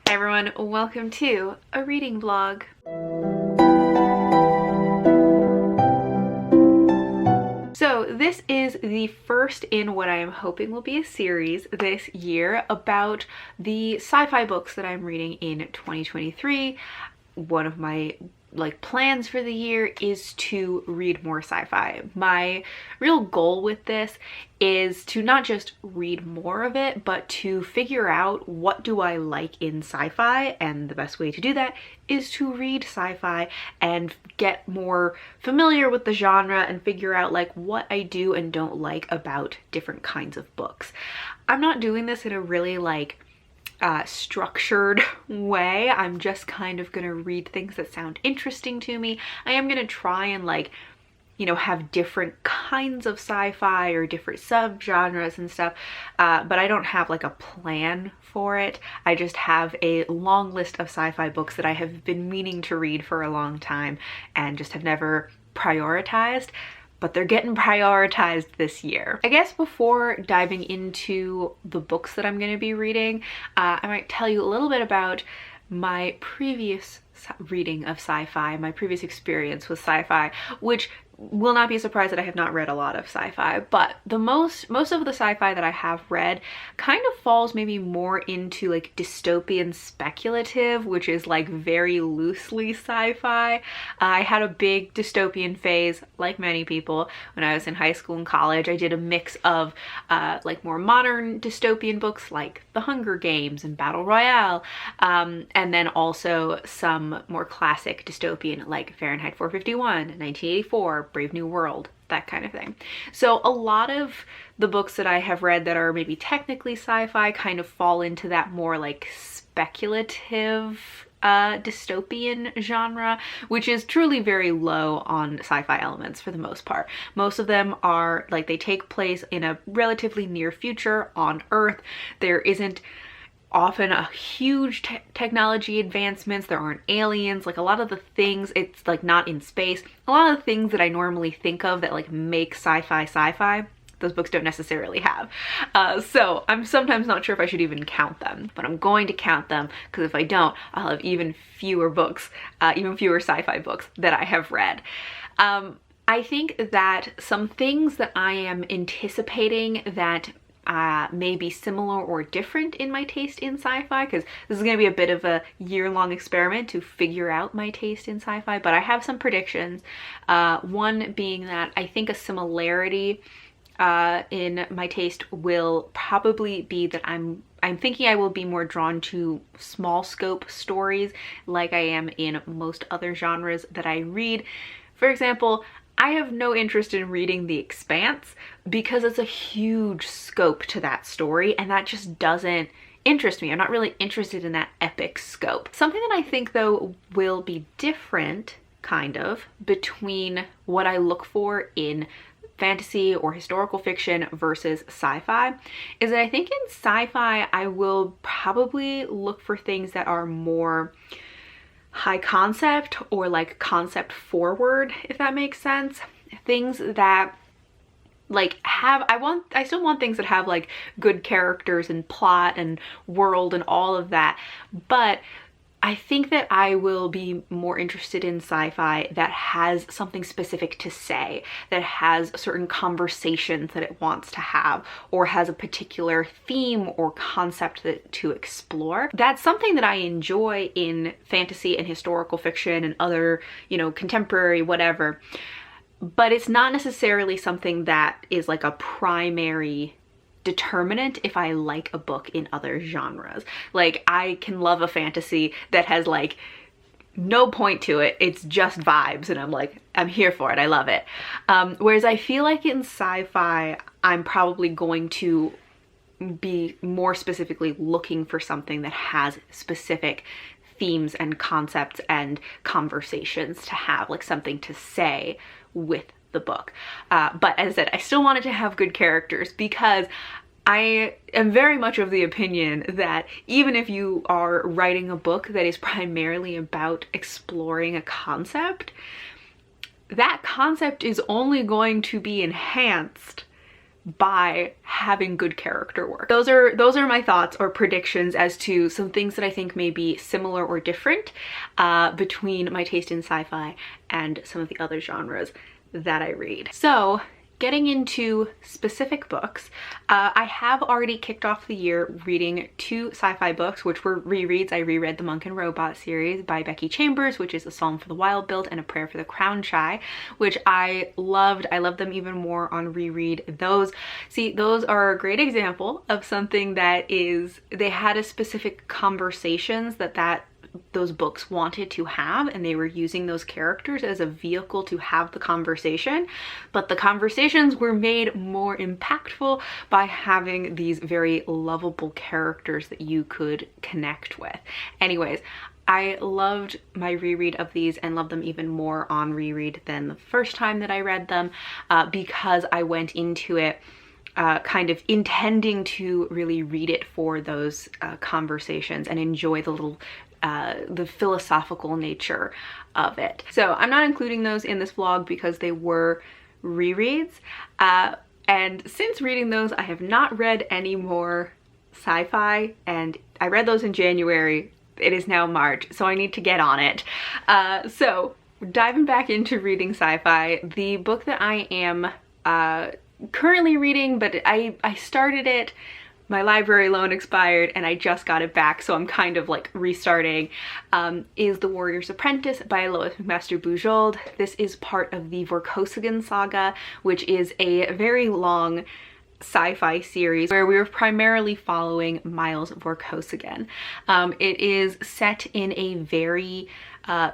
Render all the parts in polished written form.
Hi everyone, welcome to a reading vlog. So this is the first in what I am hoping will be a series this year about the sci-fi books that I'm reading in 2023. One of my plans for the year is to read more sci-fi. My real goal with this is to not just read more of it, but to figure out what do I like in sci-fi, and the best way to do that is to read sci-fi and get more familiar with the genre and figure out what I do and don't like about different kinds of books. I'm not doing this in a really structured way. I'm just kind of gonna read things that sound interesting to me. I am gonna try and have different kinds of sci-fi or different subgenres and stuff, but I don't have a plan for it. I just have a long list of sci-fi books that I have been meaning to read for a long time and just have never prioritized. But they're getting prioritized this year. I guess before diving into the books that I'm going to be reading, I might tell you a little bit about my previous reading of sci-fi, my previous experience with sci-fi, which will not be surprised that I have not read a lot of sci-fi, but the most of the sci-fi that I have read kind of falls maybe more into dystopian speculative, which is very loosely sci-fi. I had a big dystopian phase, like many people, when I was in high school and college. I did a mix of more modern dystopian books like The Hunger Games and Battle Royale, and then also some more classic dystopian like Fahrenheit 451, 1984, Brave New World, that kind of thing. So a lot of the books that I have read that are maybe technically sci-fi kind of fall into that more speculative dystopian genre, which is truly very low on sci-fi elements for the most part. Most of them are they take place in a relatively near future on Earth. There isn't often a huge technology advancements. There aren't aliens. A lot of the things, it's not in space. A lot of the things that I normally think of that make sci-fi, those books don't necessarily have. So I'm sometimes not sure if I should even count them, but I'm going to count them, because if I don't, I'll have even fewer books, even fewer sci-fi books that I have read. I think that some things that I am anticipating that may be similar or different in my taste in sci-fi, because this is going to be a bit of a year-long experiment to figure out my taste in sci-fi, but I have some predictions. One being that I think a similarity in my taste will probably be that I'm thinking I will be more drawn to small scope stories like I am in most other genres that I read. For example, I have no interest in reading The Expanse because it's a huge scope to that story, and that just doesn't interest me. I'm not really interested in that epic scope. Something that I think though will be different kind of between what I look for in fantasy or historical fiction versus sci-fi is that I think in sci-fi I will probably look for things that are more high concept or concept forward, if that makes sense. Things that I still want things that have good characters and plot and world and all of that, but I think that I will be more interested in sci-fi that has something specific to say, that has certain conversations that it wants to have, or has a particular theme or concept to explore. That's something that I enjoy in fantasy and historical fiction and other, contemporary whatever, but it's not necessarily something that is a primary determinant if I like a book in other genres. I can love a fantasy that has no point to it, it's just vibes, and I'm here for it, I love it. Whereas I feel in sci-fi, I'm probably going to be more specifically looking for something that has specific themes and concepts and conversations to have, something to say with the book. But as I said, I still wanted to have good characters because I am very much of the opinion that even if you are writing a book that is primarily about exploring a concept, that concept is only going to be enhanced by having good character work. Those are my thoughts or predictions as to some things that I think may be similar or different between my taste in sci-fi and some of the other genres that I read. So getting into specific books, I have already kicked off the year reading 2 sci-fi books, which were rereads. I reread the Monk and Robot series by Becky Chambers, which is A Psalm for the Wild Built and A Prayer for the Crown Shy, which I loved. I love them even more on reread. Those are a great example of something that is, they had a specific conversations that those books wanted to have, and they were using those characters as a vehicle to have the conversation, but the conversations were made more impactful by having these very lovable characters that you could connect with. Anyways, I loved my reread of these and love them even more on reread than the first time that I read them, because I went into it kind of intending to really read it for those conversations and enjoy the little the philosophical nature of it. So I'm not including those in this vlog because they were rereads, and since reading those I have not read any more sci-fi, and I read those in January. It is now March, so I need to get on it. So diving back into reading sci-fi, the book that I am currently reading, but I started it, my library loan expired and I just got it back, so I'm kind of like restarting, is The Warrior's Apprentice by Lois McMaster-Bujold. This is part of the Vorkosigan saga, which is a very long sci-fi series where we were primarily following Miles Vorkosigan. It is set in a very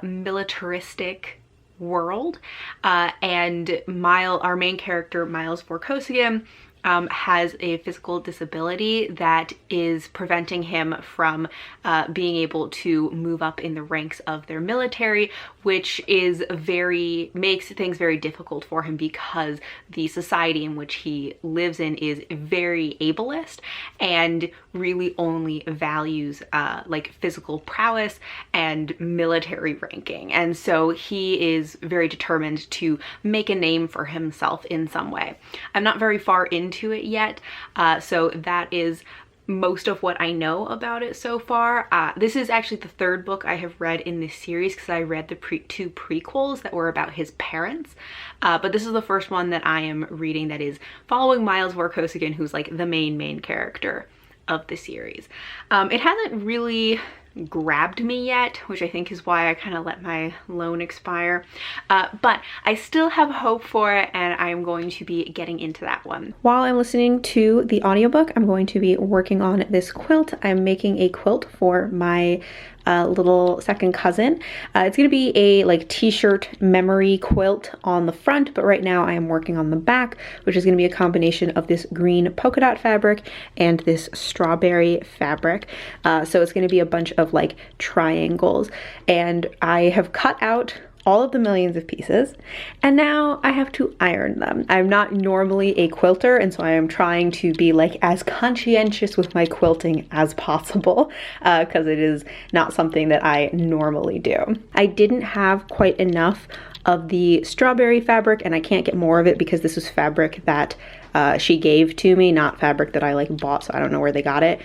militaristic world, and our main character, Miles Vorkosigan, has a physical disability that is preventing him from being able to move up in the ranks of their military, which makes things very difficult for him because the society in which he lives in is very ableist and really only values like physical prowess and military ranking. And so he is very determined to make a name for himself in some way. I'm not very far into it yet, so that is most of what I know about it so far. This is actually the 3rd book I have read in this series because I read the 2 prequels that were about his parents, but this is the first one that I am reading that is following Miles Vorkosigan, who's like the main character of the series. It hasn't really grabbed me yet, which I think is why I kind of let my loan expire, but I still have hope for it, and I'm going to be getting into that one. While I'm listening to the audiobook, I'm going to be working on this quilt. I'm making a quilt for my little second cousin. It's gonna be a like t-shirt memory quilt on the front, but right now I am working on the back, which is gonna be a combination of this green polka dot fabric and this strawberry fabric. So it's gonna be a bunch of like triangles, and I have cut out all of the millions of pieces, and now I have to iron them. I'm not normally a quilter, and so I am trying to be like as conscientious with my quilting as possible, because it is not something that I normally do. I didn't have quite enough of the strawberry fabric, and I can't get more of it because this was fabric that she gave to me, not fabric that I like bought, so I don't know where they got it.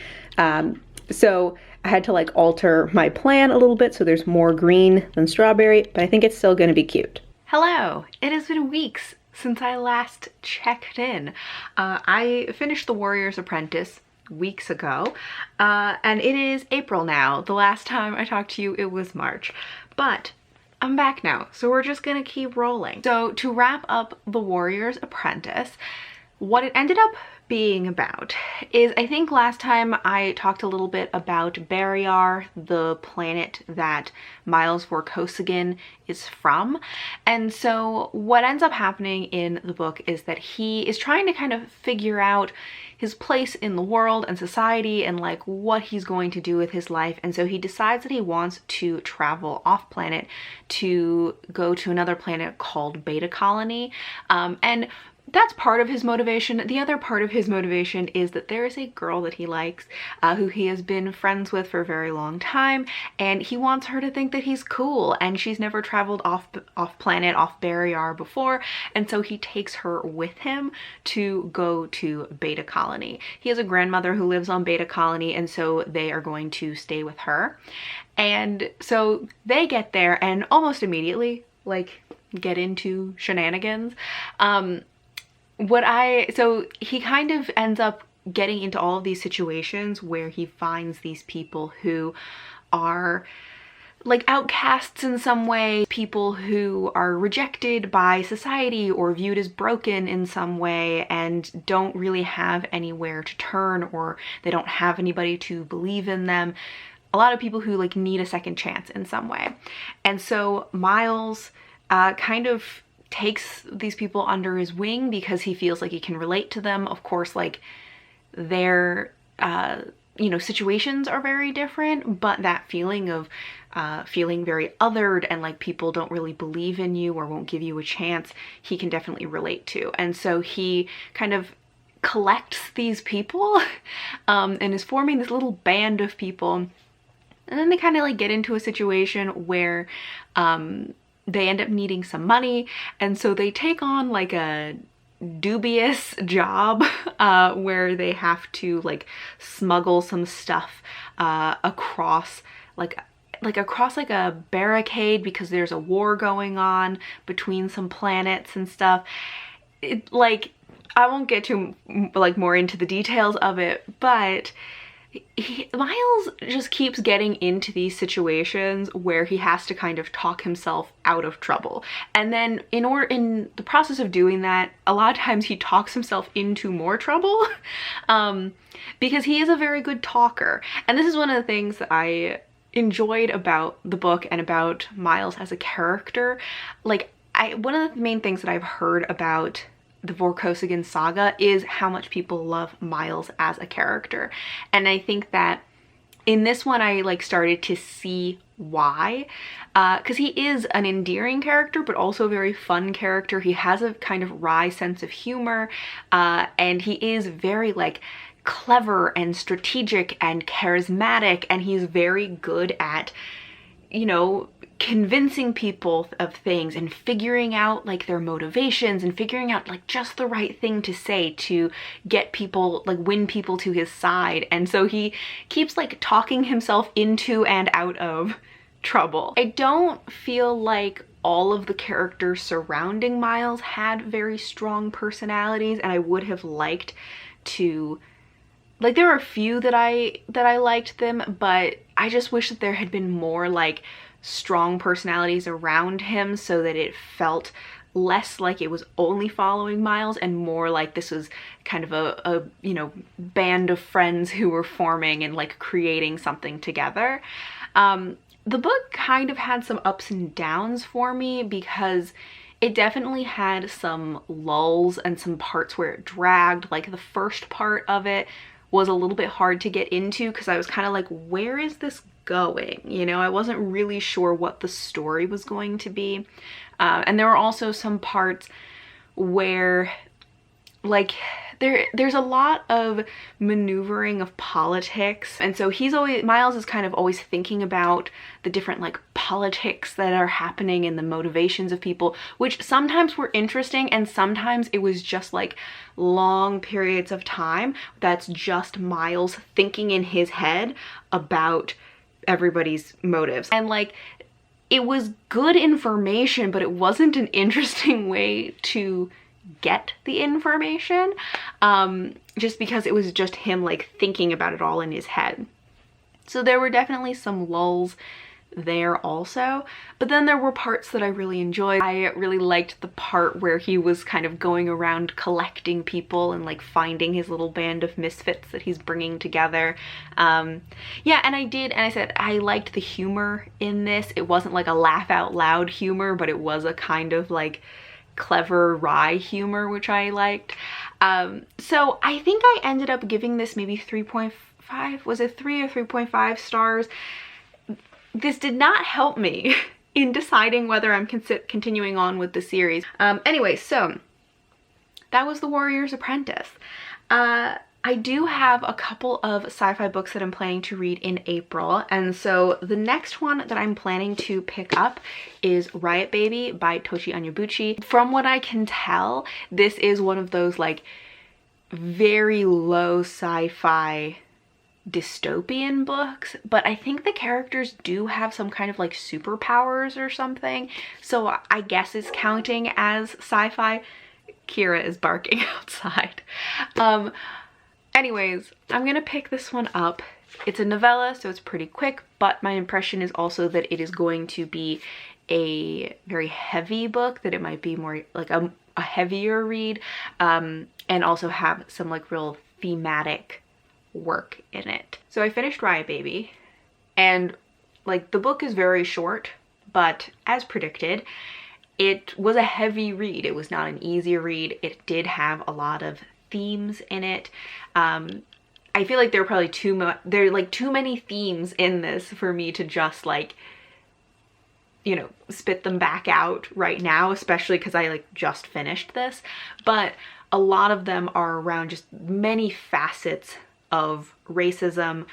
So I had to like alter my plan a little bit so there's more green than strawberry, but I think it's still gonna be cute. Hello, it has been weeks since I last checked in. I finished The Warrior's Apprentice weeks ago, and it is April now. The last time I talked to you, it was March, but I'm back now, so we're just gonna keep rolling. So to wrap up The Warrior's Apprentice, what it ended up being about is, I think last time I talked a little bit about Barriar, the planet that Miles Vorkosigan is from. And so what ends up happening in the book is that he is trying to kind of figure out his place in the world and society and like what he's going to do with his life. And so he decides that he wants to travel off planet to go to another planet called Beta Colony. And that's part of his motivation. The other part of his motivation is that there is a girl that he likes, who he has been friends with for a very long time, and he wants her to think that he's cool, and she's never traveled off planet, off Barrier before, and so he takes her with him to go to Beta Colony. He has a grandmother who lives on Beta Colony, and so they are going to stay with her. And so they get there and almost immediately, like, get into shenanigans. So he kind of ends up getting into all of these situations where he finds these people who are like outcasts in some way, people who are rejected by society or viewed as broken in some way and don't really have anywhere to turn, or they don't have anybody to believe in them. A lot of people who like need a second chance in some way. And so Miles kind of takes these people under his wing because he feels like he can relate to them. Of course, like their you know, situations are very different, but that feeling of feeling very othered and like people don't really believe in you or won't give you a chance, he can definitely relate to. And so he kind of collects these people and is forming this little band of people. And then they kind of like get into a situation where they end up needing some money, and so they take on like a dubious job where they have to like smuggle some stuff across a barricade because there's a war going on between some planets and stuff. Like, I won't get too like more into the details of it, but Miles just keeps getting into these situations where he has to kind of talk himself out of trouble. And then in the process of doing that, a lot of times he talks himself into more trouble because he is a very good talker. And this is one of the things that I enjoyed about the book and about Miles as a character. Like, one of the main things that I've heard about the Vorkosigan saga is how much people love Miles as a character. And I think that in this one I like started to see why, because he is an endearing character but also a very fun character. He has a kind of wry sense of humor, and he is very like clever and strategic and charismatic, and he's very good at, you know, convincing people of things and figuring out like their motivations and figuring out like just the right thing to say to get people, like win people to his side. And so he keeps like talking himself into and out of trouble. I don't feel like all of the characters surrounding Miles had very strong personalities, and I would have liked to, like, there were a few that I liked them, but I just wish that there had been more like strong personalities around him so that it felt less like it was only following Miles and more like this was kind of a you know, band of friends who were forming and like creating something together. The book kind of had some ups and downs for me because it definitely had some lulls and some parts where it dragged. Like the first part of it was a little bit hard to get into because I was kind of like, where is this going? You know, I wasn't really sure what the story was going to be. And there were also some parts where like there's a lot of maneuvering of politics, and so Miles is kind of always thinking about the different like politics that are happening and the motivations of people, which sometimes were interesting and sometimes it was just like long periods of time that's just Miles thinking in his head about everybody's motives. And like, it was good information, but it wasn't an interesting way to get the information, just because it was just him like thinking about it all in his head. So there were definitely some lulls there also, but then there were parts that I really enjoyed. I really liked the part where he was kind of going around collecting people and like finding his little band of misfits that he's bringing together. Yeah, and I said I liked the humor in this. It wasn't like a laugh out loud humor, but it was a kind of like clever wry humor, which I liked. So I think I ended up giving this maybe 3.5, was it 3 or 3.5 stars? This did not help me in deciding whether I'm continuing on with the series. Anyway, so that was The Warrior's Apprentice. I do have a couple of sci-fi books that I'm planning to read in April, and so the next one that I'm planning to pick up is Riot Baby by Tochi Onyebuchi. From what I can tell, this is one of those like very low sci-fi dystopian books, but I think the characters do have some kind of like superpowers or something, so I guess it's counting as sci-fi. Kira is barking outside. Anyways, I'm gonna pick this one up. It's a novella, so it's pretty quick, but my impression is also that it is going to be a very heavy book, that it might be more like a heavier read, and also have some like real thematic work in it. So I finished Riot Baby, and like the book is very short, but as predicted, it was a heavy read. It was not an easy read. It did have a lot of themes in it. I feel like there are probably too many themes in this for me to just like, you know, spit them back out right now, especially because I like just finished this, but a lot of them are around just many facets of racism,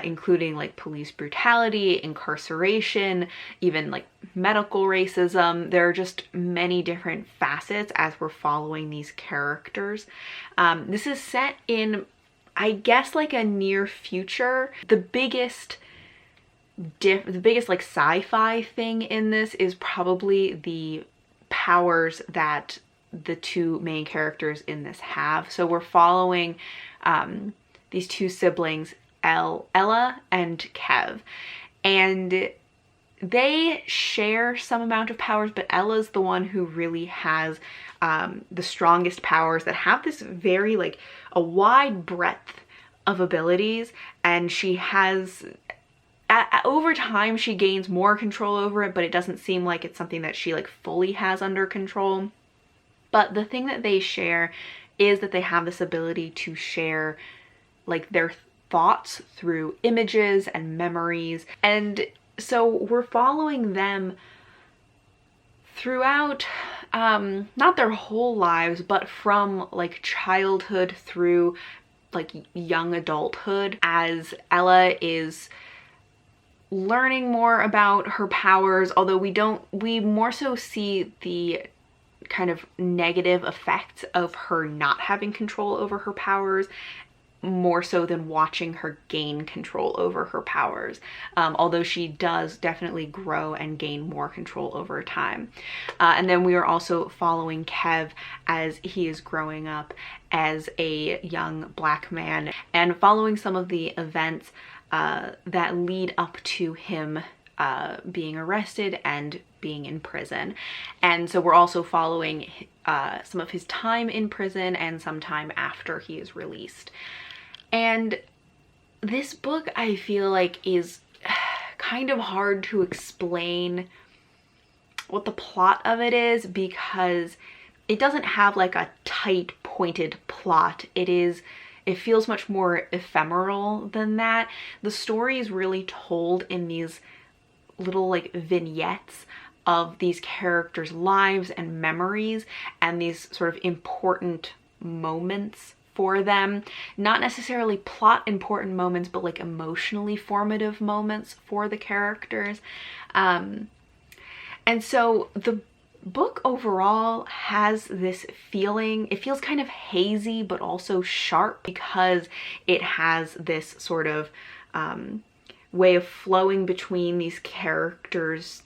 including like police brutality, incarceration, even like medical racism. There are just many different facets as we're following these characters. This is set in, I guess, like a near future. The biggest like sci-fi thing in this is probably the powers that the two main characters in this have. So we're following these two siblings, Ella and Kev, and they share some amount of powers, but Ella's the one who really has the strongest powers, that have this very like a wide breadth of abilities, and she has over time she gains more control over it, but it doesn't seem like it's something that she like fully has under control. But the thing that they share is that they have this ability to share like their thoughts through images and memories. And so we're following them throughout, not their whole lives, but from like childhood through like young adulthood, as Ella is learning more about her powers, although we more so see the kind of negative effects of her not having control over her powers, more so than watching her gain control over her powers, although she does definitely grow and gain more control over time. And then we are also following Kev as he is growing up as a young black man, and following some of the events that lead up to him being arrested and being in prison. And so we're also following some of his time in prison and some time after he is released. And this book, I feel like, is kind of hard to explain what the plot of it is, because it doesn't have like a tight pointed plot. It feels much more ephemeral than that. The story is really told in these little like vignettes of these characters' lives and memories, and these sort of important moments for them. Not necessarily plot important moments, but like emotionally formative moments for the characters. And so the book overall has this feeling, it feels kind of hazy but also sharp, because it has this sort of way of flowing between these characters'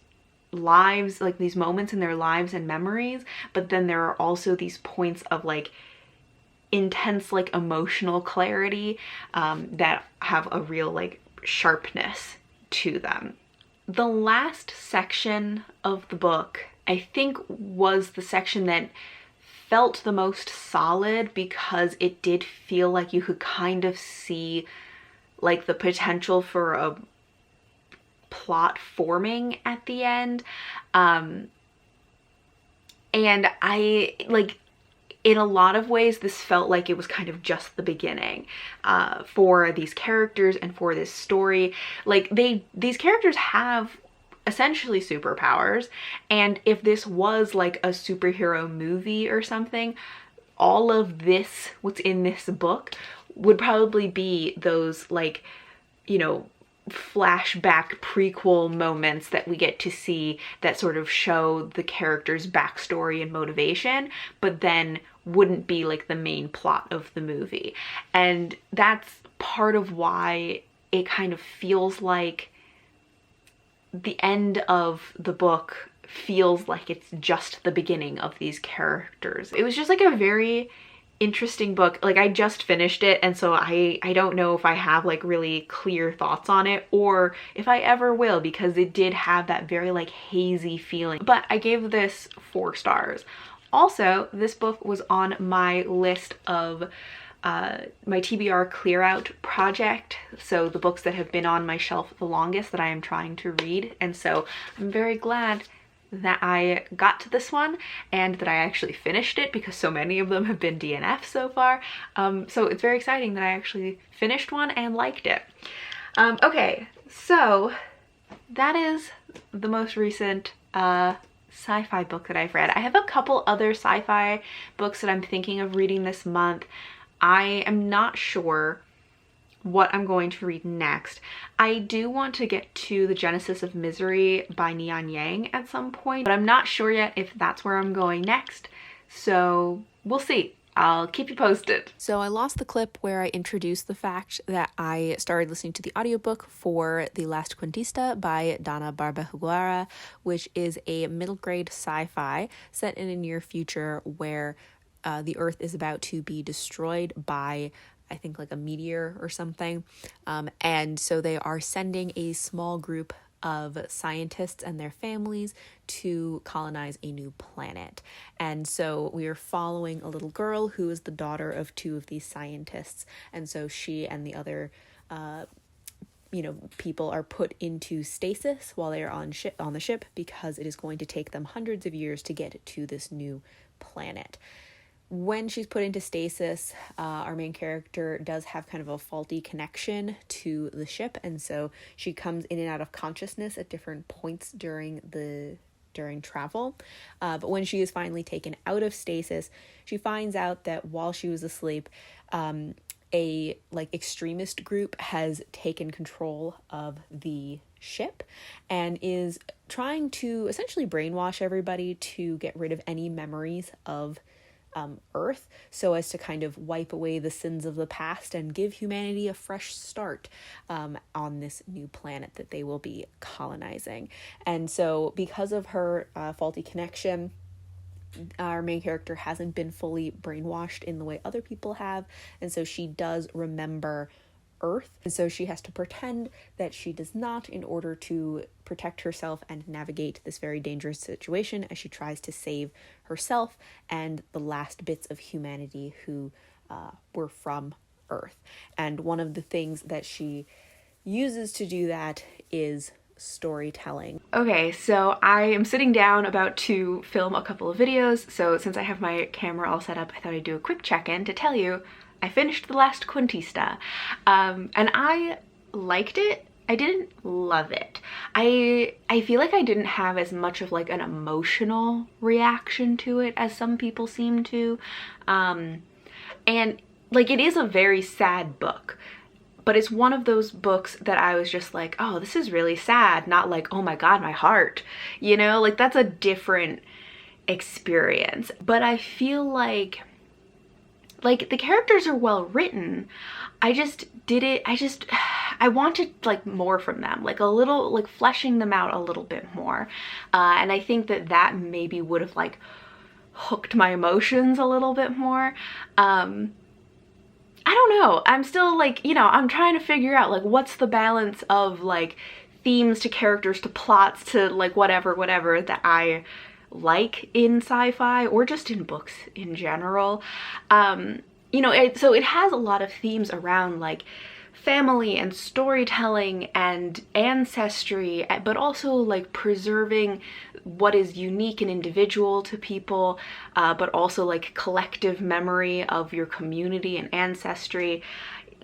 lives, like these moments in their lives and memories, but then there are also these points of like intense like emotional clarity that have a real like sharpness to them. The last section of the book, I think, was the section that felt the most solid, because it did feel like you could kind of see like the potential for a plot forming at the end. And I like, in a lot of ways, this felt like it was kind of just the beginning for these characters and for this story. Like these characters have essentially superpowers, and if this was like a superhero movie or something, all of this, what's in this book, would probably be those, like, you know, flashback prequel moments that we get to see that sort of show the character's backstory and motivation, but then wouldn't be like the main plot of the movie. And that's part of why it kind of feels like the end of the book feels like it's just the beginning of these characters. It was just like a very interesting book. Like, I just finished it, and so I don't know if I have like really clear thoughts on it or if I ever will, because it did have that very like hazy feeling. But I gave this 4 stars. Also, this book was on my list of my TBR clear out project, so the books that have been on my shelf the longest that I am trying to read, and so I'm very glad that I got to this one and that I actually finished it, because so many of them have been DNF so far. So it's very exciting that I actually finished one and liked it. Okay, so that is the most recent sci-fi book that I've read. I have a couple other sci-fi books that I'm thinking of reading this month. I am not sure what I'm going to read next. I do want to get to The Genesis of Misery by Neon Yang at some point, but I'm not sure yet if that's where I'm going next. So we'll see. I'll keep you posted. So I lost the clip where I introduced the fact that I started listening to the audiobook for The Last Cuentista by Dana Barbahuguara, which is a middle grade sci-fi set in a near future where the Earth is about to be destroyed by, I think, like a meteor or something. And so they are sending a small group of scientists and their families to colonize a new planet. And so we are following a little girl who is the daughter of 2 of these scientists. And so she and the other people are put into stasis while they are on the ship, because it is going to take them hundreds of years to get to this new planet. When she's put into stasis, our main character does have kind of a faulty connection to the ship, and so she comes in and out of consciousness at different points during travel. But when she is finally taken out of stasis, she finds out that while she was asleep, a extremist group has taken control of the ship and is trying to essentially brainwash everybody to get rid of any memories of Earth, so as to kind of wipe away the sins of the past and give humanity a fresh start on this new planet that they will be colonizing. And so because of her faulty connection, our main character hasn't been fully brainwashed in the way other people have, and so she does remember Earth, and so she has to pretend that she does not in order to protect herself and navigate this very dangerous situation as she tries to save herself and the last bits of humanity who were from Earth. And one of the things that she uses to do that is storytelling. Okay, so I am sitting down about to film a couple of videos, so since I have my camera all set up, I thought I'd do a quick check-in to tell you I finished The Last Cuentista, and I liked it. I didn't love it. I feel like I didn't have as much of like an emotional reaction to it as some people seem to, and like, it is a very sad book, but it's one of those books that I was just like, oh, this is really sad, not like, oh my god, my heart, you know, like that's a different experience. But I feel like the characters are well written. I wanted like more from them, like a little, like fleshing them out a little bit more. And I think that maybe would have like hooked my emotions a little bit more. I don't know. I'm still like, you know, I'm trying to figure out like what's the balance of like themes to characters to plots to like whatever that I like in sci-fi or just in books in general. You know, so it has a lot of themes around like family and storytelling and ancestry, but also like preserving what is unique and individual to people, but also like collective memory of your community and ancestry.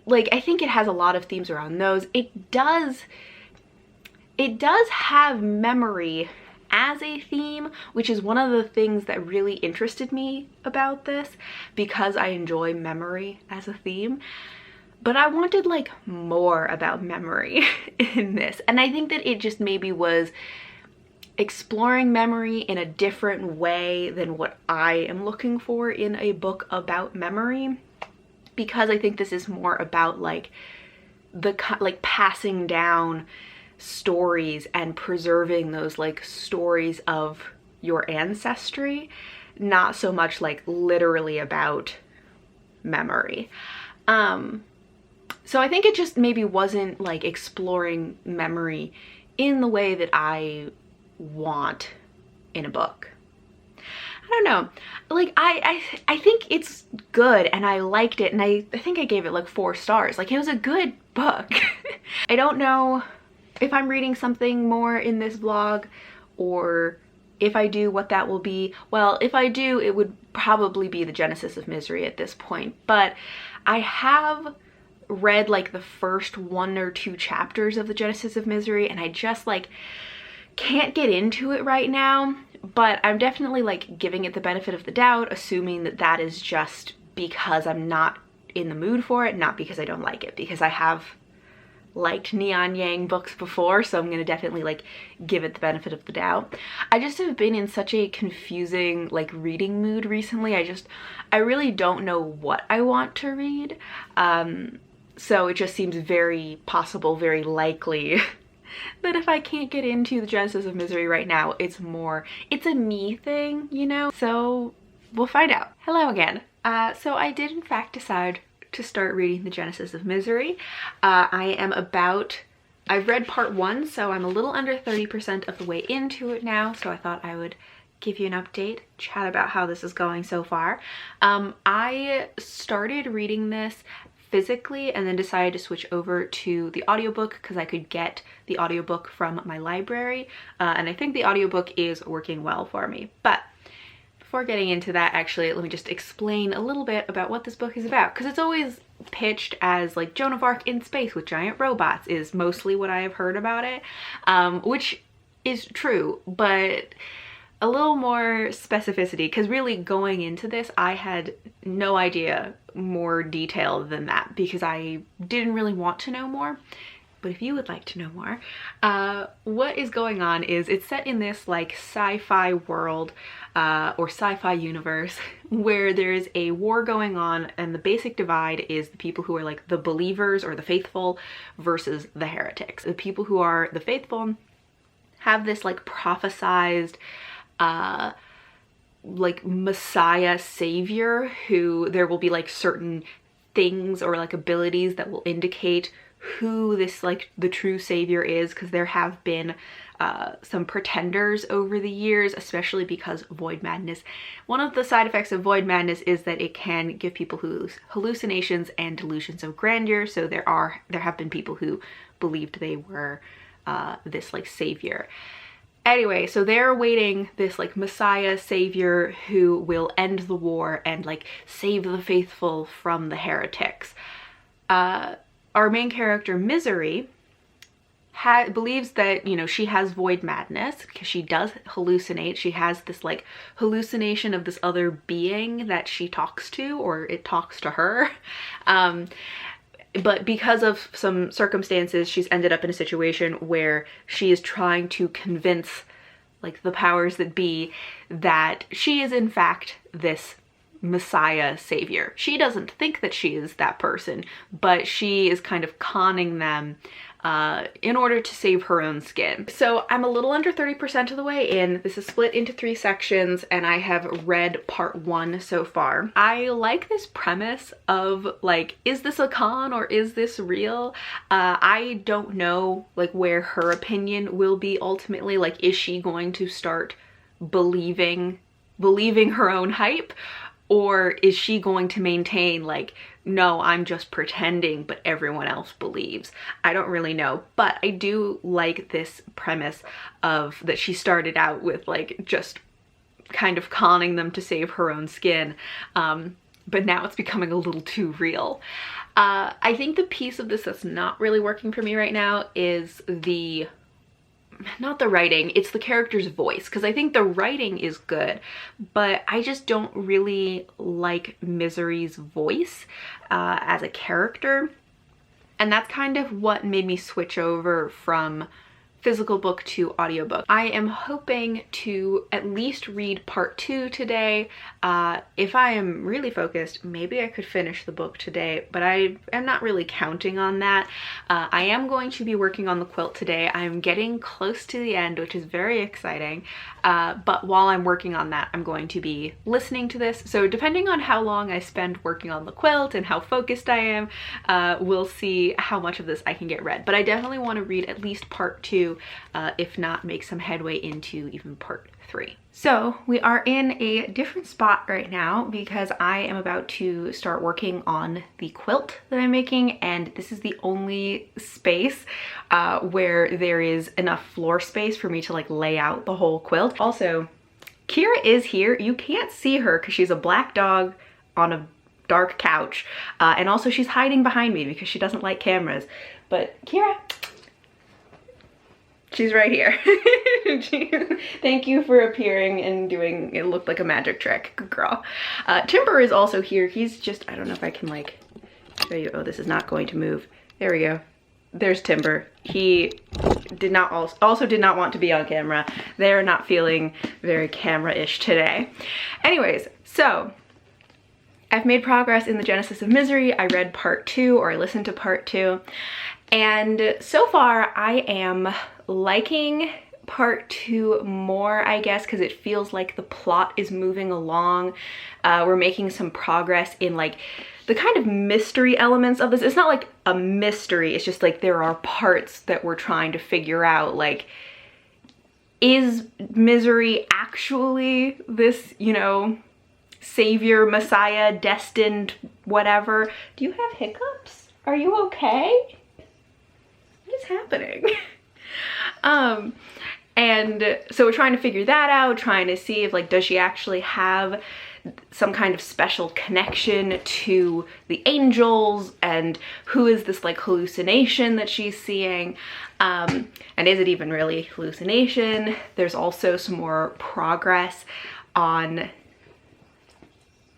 Like, I think it has a lot of themes around those. It does have memory as a theme, which is one of the things that really interested me about this, because I enjoy memory as a theme. But I wanted like more about memory in this, and I think that it just maybe was exploring memory in a different way than what I am looking for in a book about memory, because I think this is more about like the passing down stories and preserving those like stories of your ancestry, not so much like literally about memory. So I think it just maybe wasn't like exploring memory in the way that I want in a book. I don't know, like I think it's good and I liked it, and I think I gave it like 4 stars. Like, it was a good book. I don't know if I'm reading something more in this vlog, or if I do, what that will be. Well, if I do, it would probably be the Genesis of Misery at this point, but I have read like the first 1 or 2 chapters of the Genesis of Misery, and I just like can't get into it right now. But I'm definitely like giving it the benefit of the doubt, assuming that that is just because I'm not in the mood for it, not because I don't like it, because I have liked Neon Yang books before, so I'm gonna definitely like give it the benefit of the doubt. I just have been in such a confusing like reading mood recently. I really don't know what I want to read. So it just seems very possible, very likely that if I can't get into the Genesis of Misery right now, it's a me thing, you know? So we'll find out. Hello again. So I did in fact decide to start reading the Genesis of Misery. I've read part 1, so I'm a little under 30% of the way into it now, so I thought I would give you an update, chat about how this is going so far. I started reading this physically and then decided to switch over to the audiobook because I could get the audiobook from my library, and I think the audiobook is working well for me. But before getting into that, actually, let me just explain a little bit about what this book is about, because it's always pitched as like Joan of Arc in space with giant robots is mostly what I have heard about it, which is true, but a little more specificity, because really going into this I had no idea more detail than that, because I didn't really want to know more. But if you would like to know more, what is going on is it's set in this like sci-fi world or sci-fi universe where there's a war going on, and the basic divide is the people who are like the believers or the faithful versus the heretics. The people who are the faithful have this like prophesized like messiah savior, who there will be like certain things or like abilities that will indicate who this like the true savior is, because there have been some pretenders over the years, especially because void madness. One of the side effects of void madness is that it can give people hallucinations and delusions of grandeur, so there have been people who believed they were this like savior. Anyway, so they're awaiting this like messiah savior who will end the war and like save the faithful from the heretics. Our main character, Misery, believes that, you know, she has void madness because she does hallucinate. She has this like hallucination of this other being that she talks to, or it talks to her. But because of some circumstances, she's ended up in a situation where she is trying to convince like the powers that be that she is in fact this messiah savior. She doesn't think that she is that person, but she is kind of conning them in order to save her own skin. So I'm a little under 30% of the way in. This is split into 3 sections, and I have read part 1 so far. I like this premise of like, is this a con or is this real? I don't know like where her opinion will be ultimately. Like, is she going to start believing her own hype? Or is she going to maintain like, no, I'm just pretending, but everyone else believes? I don't really know, but I do like this premise of that she started out with like just kind of conning them to save her own skin, but now it's becoming a little too real. I think the piece of this that's not really working for me right now is the not the writing, it's the character's voice, because I think the writing is good, but I just don't really like Misery's voice as a character. And that's kind of what made me switch over from physical book to audiobook. I am hoping to at least read part 2 today. If I am really focused, maybe I could finish the book today, but I am not really counting on that. I am going to be working on the quilt today. I am getting close to the end, which is very exciting. But while I'm working on that, I'm going to be listening to this. So depending on how long I spend working on the quilt and how focused I am, we'll see how much of this I can get read. But I definitely want to read at least part 2, if not make some headway into even part 3. So we are in a different spot right now because I am about to start working on the quilt that I'm making, and this is the only space where there is enough floor space for me to like lay out the whole quilt. Also, Kira is here. You can't see her because she's a black dog on a dark couch, and also she's hiding behind me because she doesn't like cameras. But Kira, she's right here. Thank you for appearing and doing, it looked like a magic trick. Good girl. Timber is also here. He's just, I don't know if I can like show you. Oh, this is not going to move. There we go. There's Timber. He did not also did not want to be on camera. They're not feeling very camera-ish today. Anyways, so I've made progress in the Genesis of Misery. I read part 2, or I listened to part 2. And so far I am liking part 2 more, I guess, because it feels like the plot is moving along. We're making some progress in like the kind of mystery elements of this. It's not like a mystery, it's just like there are parts that we're trying to figure out, like, is Misery actually this, you know, savior, messiah, destined, whatever? Do you have hiccups? Are you okay? What is happening? And so we're trying to figure that out, trying to see if like, does she actually have some kind of special connection to the angels, and who is this like hallucination that she's seeing, and is it even really hallucination? There's also some more progress on,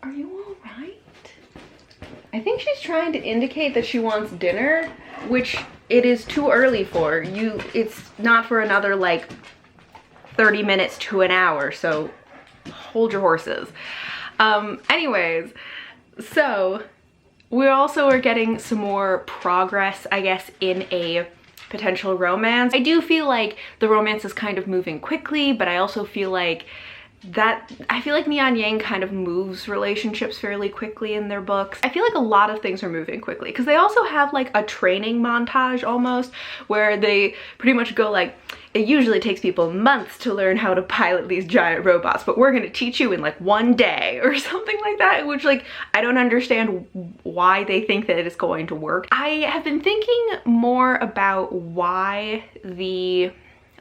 are you all right? I think she's trying to indicate that she wants dinner, which it is too early for you. It's not for another like 30 minutes to an hour, so hold your horses. Anyways, so we also are getting some more progress, I guess, in a potential romance. I do feel like the romance is kind of moving quickly, but I also feel like Neon Yang kind of moves relationships fairly quickly in their books. I feel like a lot of things are moving quickly because they also have like a training montage almost, where they pretty much go like, it usually takes people months to learn how to pilot these giant robots, but we're gonna teach you in like 1 day or something like that, which like, I don't understand why they think that it's going to work. I have been thinking more about why the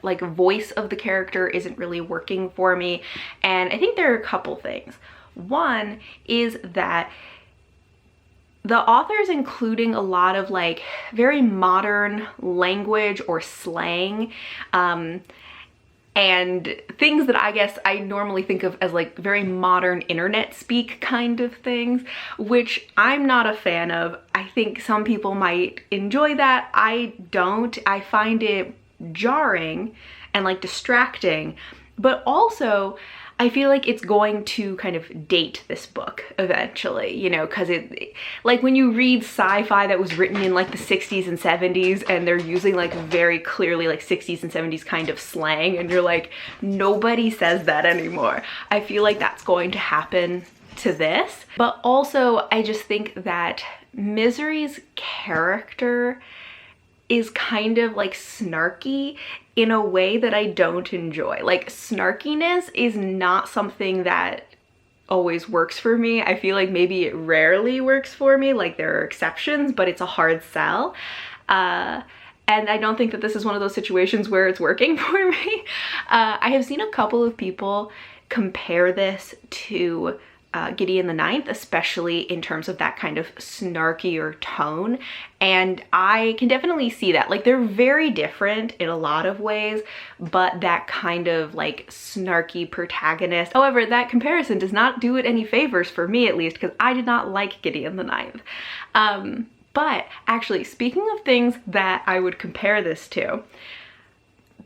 like voice of the character isn't really working for me, and I think there are a couple things. One is that the author is including a lot of like very modern language or slang, and things that I guess I normally think of as like very modern internet speak kind of things, which I'm not a fan of. I think some people might enjoy that. I don't. I find it jarring and like distracting, but also I feel like it's going to kind of date this book eventually, you know, because it like when you read sci-fi that was written in like the 60s and 70s and they're using like very clearly like 60s and 70s kind of slang, and you're like, nobody says that anymore. I feel like that's going to happen to this. But also I just think that Misery's character is kind of like snarky in a way that I don't enjoy. Like, snarkiness is not something that always works for me. I feel like maybe it rarely works for me, like there are exceptions, but it's a hard sell. And I don't think that this is one of those situations where it's working for me. I have seen a couple of people compare this to Gideon the Ninth, especially in terms of that kind of snarkier tone. And I can definitely see that. Like, they're very different in a lot of ways, but that kind of like snarky protagonist. However, that comparison does not do it any favors for me, at least, because I did not like Gideon the Ninth. But actually, speaking of things that I would compare this to,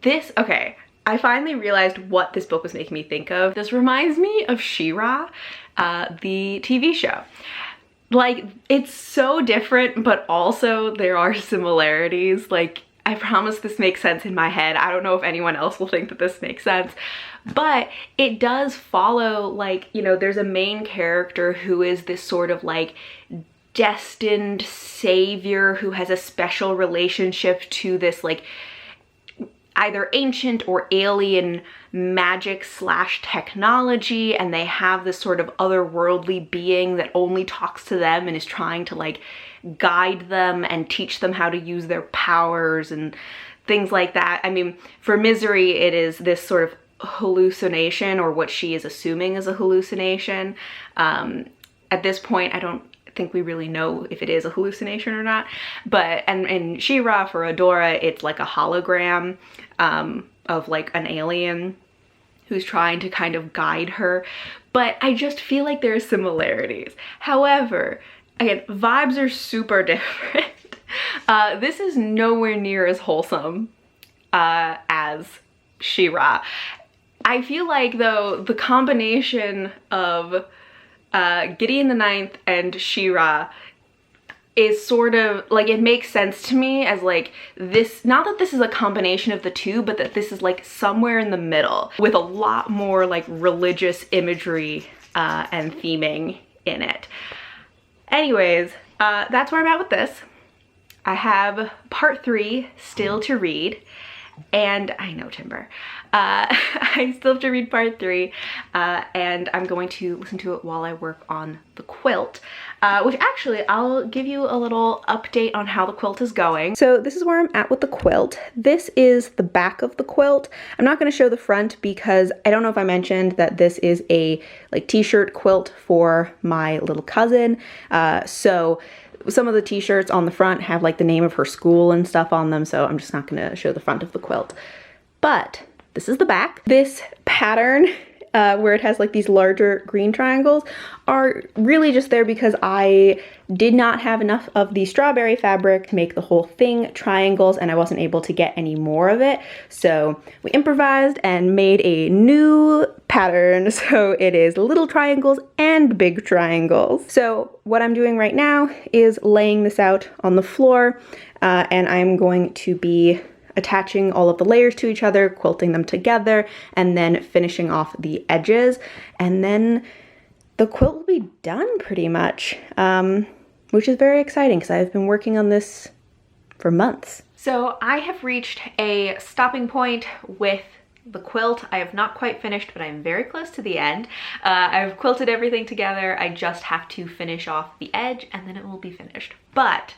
okay, I finally realized what this book was making me think of. This reminds me of She-Ra, the TV show. Like, it's so different, but also there are similarities. Like, I promise this makes sense in my head. I don't know if anyone else will think that this makes sense, but it does follow, like, you know, there's a main character who is this sort of like destined savior who has a special relationship to this like either ancient or alien magic / technology, and they have this sort of otherworldly being that only talks to them and is trying to like guide them and teach them how to use their powers and things like that. I mean, for Misery, it is this sort of hallucination, or what she is assuming is a hallucination. At this point, I don't think we really know if it is a hallucination or not, but and She-Ra, for Adora, it's like a hologram of like an alien who's trying to kind of guide her. But I just feel like there are similarities. However, again, vibes are super different. This is nowhere near as wholesome as She-Ra. I feel like, though, the combination of Gideon the Ninth and She-Ra is sort of like, it makes sense to me as like this, not that this is a combination of the two, but that this is like somewhere in the middle with a lot more like religious imagery and theming in it. Anyways, that's where I'm at with this. I have part 3 still to read. And I know, Timber. I still have to read part 3, and I'm going to listen to it while I work on the quilt, which actually I'll give you a little update on how the quilt is going. So this is where I'm at with the quilt. This is the back of the quilt. I'm not going to show the front because I don't know if I mentioned that this is a like t-shirt quilt for my little cousin. So some of the t-shirts on the front have like the name of her school and stuff on them, so I'm just not gonna show the front of the quilt. But this is the back. This pattern, where it has like these larger green triangles, are really just there because I did not have enough of the strawberry fabric to make the whole thing triangles, and I wasn't able to get any more of it. So we improvised and made a new pattern. So it is little triangles and big triangles. So what I'm doing right now is laying this out on the floor, and I'm going to be attaching all of the layers to each other, quilting them together, and then finishing off the edges. And then the quilt will be done pretty much, which is very exciting because I've been working on this for months. So I have reached a stopping point with the quilt. I have not quite finished, but I'm very close to the end. I've quilted everything together. I just have to finish off the edge and then it will be finished. But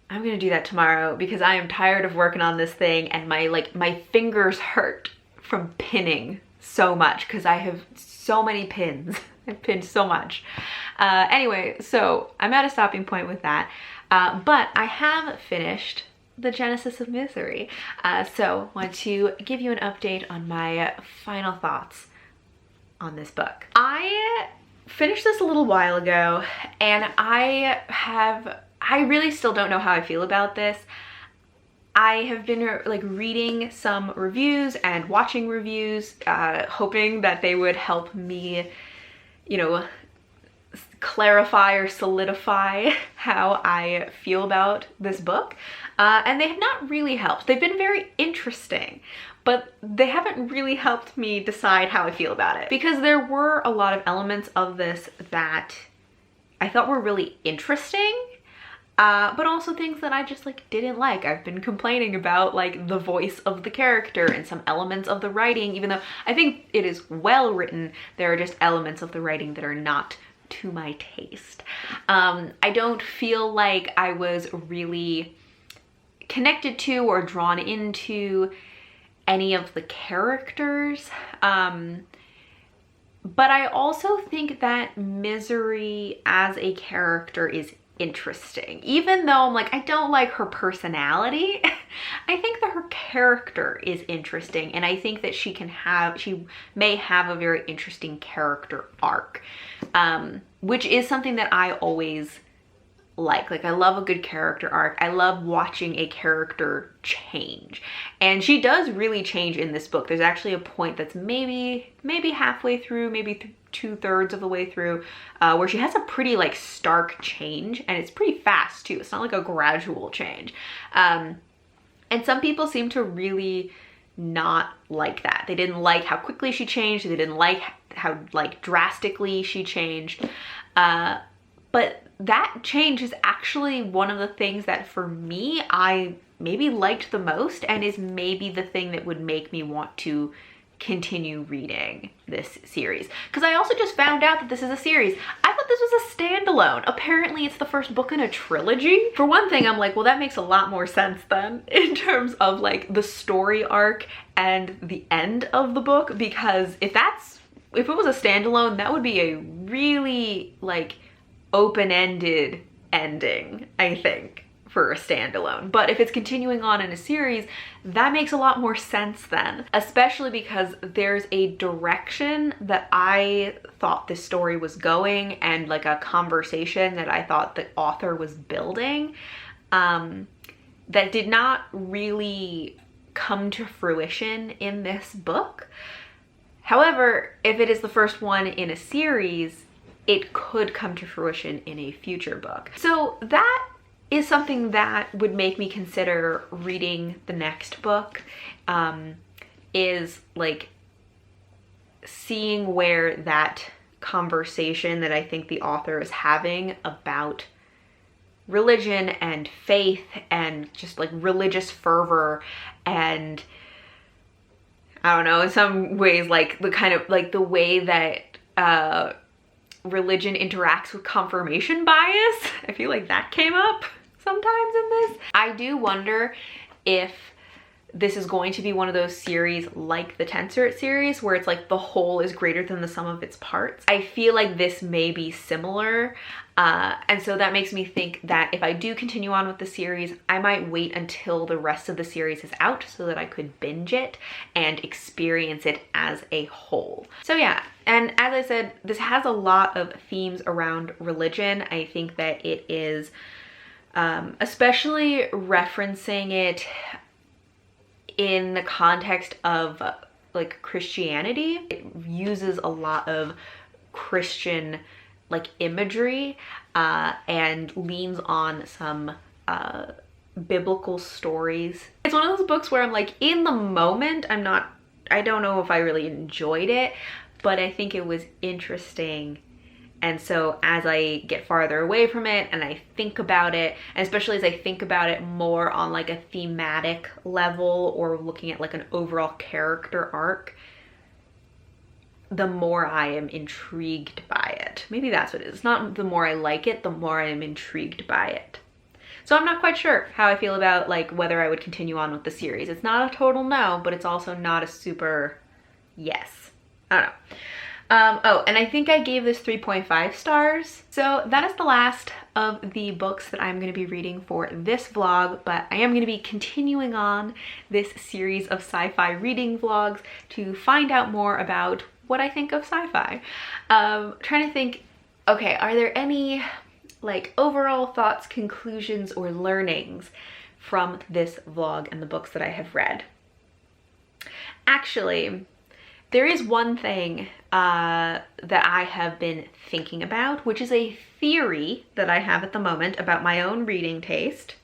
I'm gonna do that tomorrow because I am tired of working on this thing, and my fingers hurt from pinning so much because I have so many pins. I've pinned so much. Anyway, so I'm at a stopping point with that, but I have finished the Genesis of Misery. So I want to give you an update on my final thoughts on this book. I finished this a little while ago, and I really still don't know how I feel about this. I have been like reading some reviews and watching reviews, hoping that they would help me, you know, clarify or solidify how I feel about this book. And they have not really helped. They've been very interesting, but they haven't really helped me decide how I feel about it. Because there were a lot of elements of this that I thought were really interesting, but also things that I just like didn't like. I've been complaining about like the voice of the character and some elements of the writing, even though I think it is well written, there are just elements of the writing that are not to my taste. I don't feel like I was really connected to or drawn into any of the characters. But I also think that Misery as a character is interesting. Even though I'm like, I don't like her personality, I think that her character is interesting. And I think that she may have a very interesting character arc, which is something that I always like I love a good character arc. I love watching a character change, and she does really change in this book. There's actually a point that's maybe halfway through, maybe 2/3 of the way through, where she has a pretty like stark change, and it's pretty fast too. It's not like a gradual change, and some people seem to really not like that. They didn't like how quickly she changed. They didn't like how like drastically she changed, but that change is actually one of the things that for me, I maybe liked the most, and is maybe the thing that would make me want to continue reading this series. Because I also just found out that this is a series. I thought this was a standalone. Apparently it's the first book in a trilogy. For one thing, I'm like, well, that makes a lot more sense then in terms of like the story arc and the end of the book, because if it was a standalone, that would be a really like open-ended ending, I think, for a standalone. But if it's continuing on in a series, that makes a lot more sense then, especially because there's a direction that I thought this story was going, and like a conversation that I thought the author was building, that did not really come to fruition in this book. However, if it is the first one in a series, it could come to fruition in a future book. So that is something that would make me consider reading the next book, is like seeing where that conversation that I think the author is having about religion and faith and just like religious fervor, and I don't know, in some ways like the kind of like the way that religion interacts with confirmation bias. I feel like that came up sometimes in this. I do wonder if this is going to be one of those series like the Tensort series, where it's like the whole is greater than the sum of its parts. I feel like this may be similar, and so that makes me think that if I do continue on with the series, I might wait until the rest of the series is out so that I could binge it and experience it as a whole. So yeah, and as I said, this has a lot of themes around religion. I think that it is, especially referencing it in the context of like Christianity, it uses a lot of Christian like imagery, and leans on some biblical stories. It's one of those books where I'm like, in the moment, I don't know if I really enjoyed it, but I think it was interesting. And so as I get farther away from it and I think about it, and especially as I think about it more on like a thematic level or looking at like an overall character arc, the more I am intrigued by it. Maybe that's what it is. It's not the more I like it, the more I am intrigued by it. So I'm not quite sure how I feel about like whether I would continue on with the series. It's not a total no, but it's also not a super yes. I don't know. Oh, and I think I gave this 3.5 stars. So that is the last of the books that I'm going to be reading for this vlog, but I am going to be continuing on this series of sci-fi reading vlogs to find out more about what I think of sci-fi. Trying to think, okay, are there any like overall thoughts, conclusions, or learnings from this vlog and the books that I have read? Actually, there is one thing that I have been thinking about, which is a theory that I have at the moment about my own reading taste,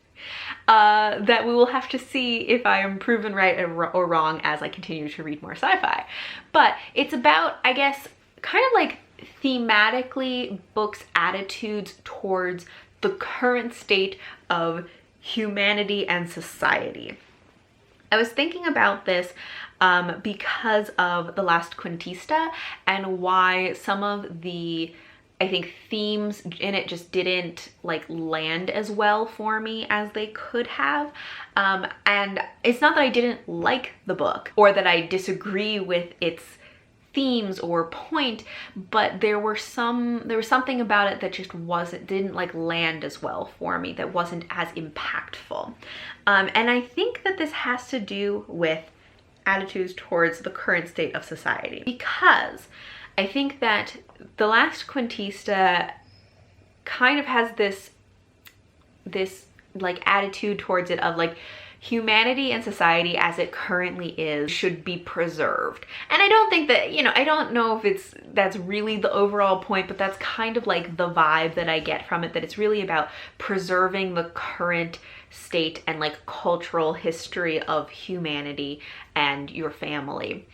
that we will have to see if I am proven right or wrong as I continue to read more sci-fi. But it's about, I guess, kind of like thematically books' attitudes towards the current state of humanity and society. I was thinking about this because of the Last Cuentista and why some of the, I think, themes in it just didn't like land as well for me as they could have. And it's not that I didn't like the book or that I disagree with its themes or point, but there was something about it that just didn't like land as well for me, that wasn't as impactful. And I think that this has to do with attitudes towards the current state of society, because I think that the Last Cuentista kind of has this like attitude towards it of like, humanity and society as it currently is should be preserved. And I don't think that, you know, I don't know if that's really the overall point, but that's kind of like the vibe that I get from it, that it's really about preserving the current state and like cultural history of humanity and your family,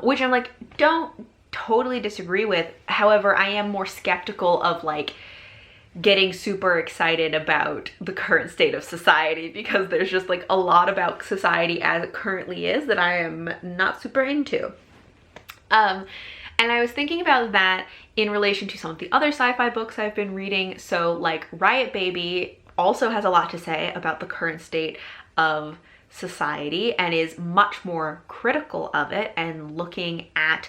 which I'm like, don't totally disagree with. However, I am more skeptical of like getting super excited about the current state of society, because there's just like a lot about society as it currently is that I am not super into. And I was thinking about that in relation to some of the other sci-fi books I've been reading. So like Riot Baby also has a lot to say about the current state of society and is much more critical of it and looking at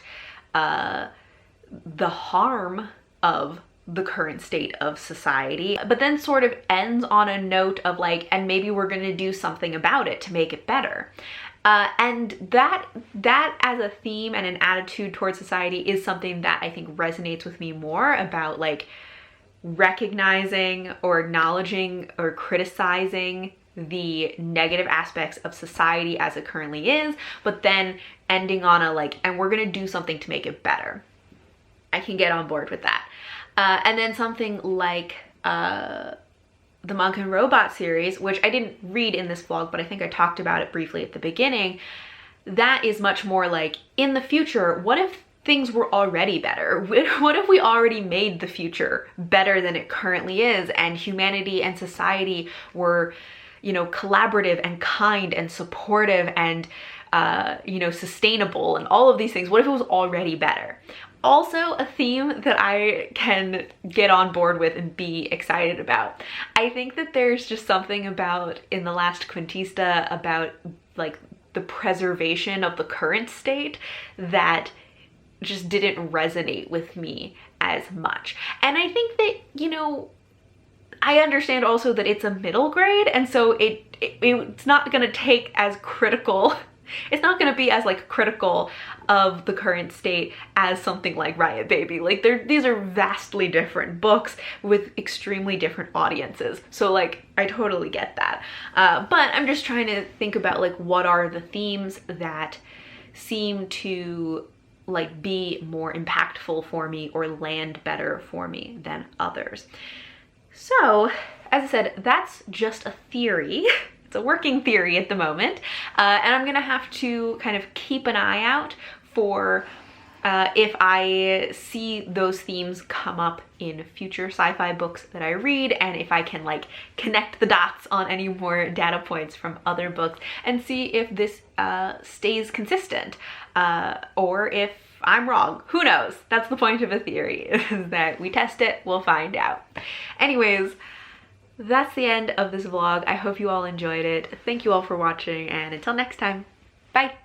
the harm of the current state of society, but then sort of ends on a note of like, and maybe we're going to do something about it to make it better. And that as a theme and an attitude towards society is something that I think resonates with me more, about like recognizing or acknowledging or criticizing the negative aspects of society as it currently is, but then ending on a like, and we're going to do something to make it better. I can get on board with that. And then something like the Monk and Robot series, which I didn't read in this vlog, but I think I talked about it briefly at the beginning. That is much more like, in the future, what if things were already better? What if we already made the future better than it currently is, and humanity and society were, you know, collaborative and kind and supportive and, you know, sustainable and all of these things? What if it was already better? Also a theme that I can get on board with and be excited about. I think that there's just something about, in the Last Cuentista, about like the preservation of the current state that just didn't resonate with me as much. And I think that, you know, I understand also that it's a middle grade, and so it's not gonna take as critical, it's not gonna be as like critical of the current state as something like Riot Baby. Like these are vastly different books with extremely different audiences. So like, I totally get that. But I'm just trying to think about like, what are the themes that seem to like be more impactful for me or land better for me than others. So, as I said, that's just a theory. It's a working theory at the moment. And I'm gonna have to kind of keep an eye out for if I see those themes come up in future sci-fi books that I read, and if I can like connect the dots on any more data points from other books and see if this stays consistent, or if I'm wrong. Who knows? That's the point of a theory, is that we test it, we'll find out. Anyways, that's the end of this vlog. I hope you all enjoyed it. Thank you all for watching, and until next time, bye!